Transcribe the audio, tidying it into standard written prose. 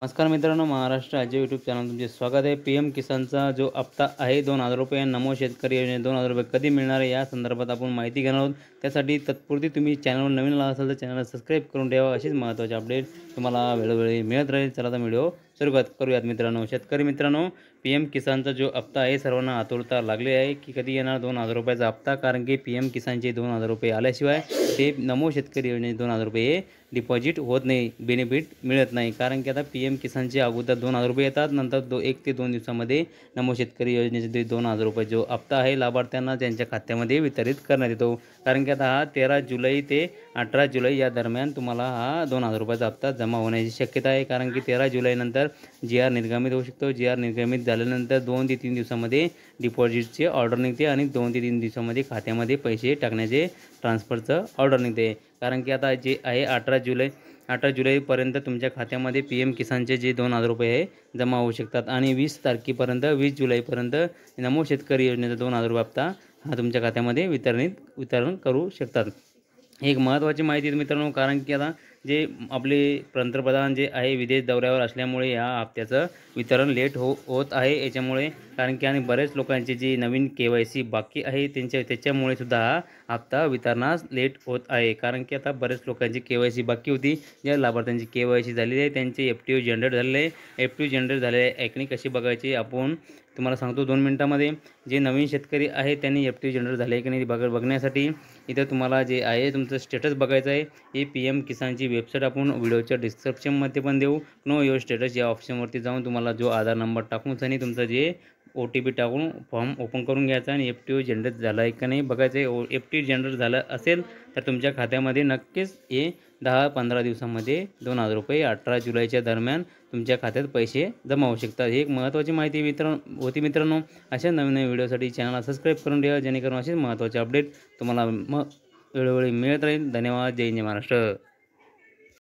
नमस्कार मित्रांनो, महाराष्ट्र राज्य यूट्यूब चॅनल तुमचे स्वागत आहे. पी-एम किसानचा जो हप्ता आहे ₹2,000 नमो शेतकरी योजने ₹2,000 कधी मिळणार आहे या संदर्भात आपण माहिती घेणार आहोत. त्यासाठी तत्पूर्वी तुम्ही चॅनलवर नवीन आला असाल तर चॅनलला सबस्क्राईब करून ठेवा. अशीच महत्त्वाची अपडेट तुम्हाला वेळोवेळी मिळत राहील. चला तर व्हिडिओ सुरुवात करूयात मित्रांनो. शेतकरी मित्रांनो, पी-एम किसानचा जो हप्ता आहे सर्वांना आतुरता लागली आहे की कधी येणार ₹2,000चा हप्ता. कारण की पी-एम किसानचे ₹2,000 आल्याशिवाय ते नमो शेतकरी योजनेचे ₹2,000 डिपॉझिट होत नाही, बेनिफिट मिळत नाही. कारण की आता पी-एम किसानचे अगोदर ₹2,000 येतात, नंतर 1 ते 2 दिवसामध्ये नमो शेतकरी योजनेचे ते ₹2,000 जो हप्ता आहे लाभार्थ्यांना त्यांच्या खात्यामध्ये वितरित करण्यात येतो. कारण की आता हा 13 जुलै ते 18 जुलै या दरम्यान तुम्हाला हा ₹2,000चा हप्ता जमा होण्याची शक्यता आहे. कारण की 13 जुलैनंतर जी-आर निर्गमित होऊ शकतो. जी-आर निर्गमित झाल्यानंतर 2 ते 3 दिवसामध्ये डिपॉझिटची ऑर्डर निघते आणि 2 ते 3 दिवसामध्ये खात्यामध्ये पैसे टाकण्याचे ट्रान्सफरचं ऑर्डर निघते. कारण की आता जे आहे 18 जुलैपर्यंत तुमच्या खात्यामध्ये पी-एम किसानचे जे ₹2,000 आहे जमा होऊ शकतात आणि 20 जुलैपर्यंत नमो शेतकरी योजनेचा ₹2,000 हप्ता हा तुमच्या खात्यामध्ये वितरण करू शकतात. एक महत्त्वाची माहिती आहे मित्रांनो, कारण की आता जे आपले पंतप्रधान जे आहे विदेश दौऱ्यावर असल्यामुळे या हप्त्याचं वितरण लेट होत आहे याच्यामुळे. कारण की आणि बरेच लोकांचे जे नवीन के-वाय-सी बाकी आहे त्याच्यामुळे सुद्धा हा हप्ता वितरणास लेट होत आहे. कारण की आता बरेच लोकांची के-वाय-सी बाकी होती. ज्या लाभार्थ्यांची के-वाय-सी झालेली आहे त्यांचे एफ-टी-ओ जनरेट झालेले आहे. एफ-टी-ओ जनरेट झालेले ऐकणे कशी बघायची आपण तुम्हाला सांगतो 2 मिनिटामध्ये. जे नवीन शेतकरी आहे त्यांनी एफ-टी-ओ जनरेट झाले आहे की नाही बघण्यासाठी इथं तुम्हाला जे आहे तुमचं स्टेटस बघायचं आहे. ही पी-एम किसानची वेबसाईट आपण व्हिडिओच्या डिस्क्रिप्शनमध्ये पण देऊ. नो युअर स्टेटस या ऑप्शनवरती जाऊन तुम्हाला जो आधार नंबर टाकून आणि तुमचं जे ओ-टी-पी टाकून फॉर्म ओपन करून घ्यायचा आणि एफ-टी-ओ जनरेट झाला आहे का नाही बघायचं आहे. एफ-टी-ओ जनरेट झालं असेल तर तुमच्या खात्यामध्ये नक्कीच हे 10-15 दिवसामध्ये ₹2,000 18 जुलैच्या दरम्यान तुमच्या खात्यात पैसे जमा होऊ शकतात. ही एक महत्त्वाची माहिती होती मित्रांनो. अशा नवीन व्हिडिओसाठी चॅनलला सबस्क्राईब करून ठेवा, जेणेकरून असेच महत्त्वाचे अपडेट तुम्हाला वेळोवेळी मिळत राहील. धन्यवाद. जय हिंद, जय महाराष्ट्र.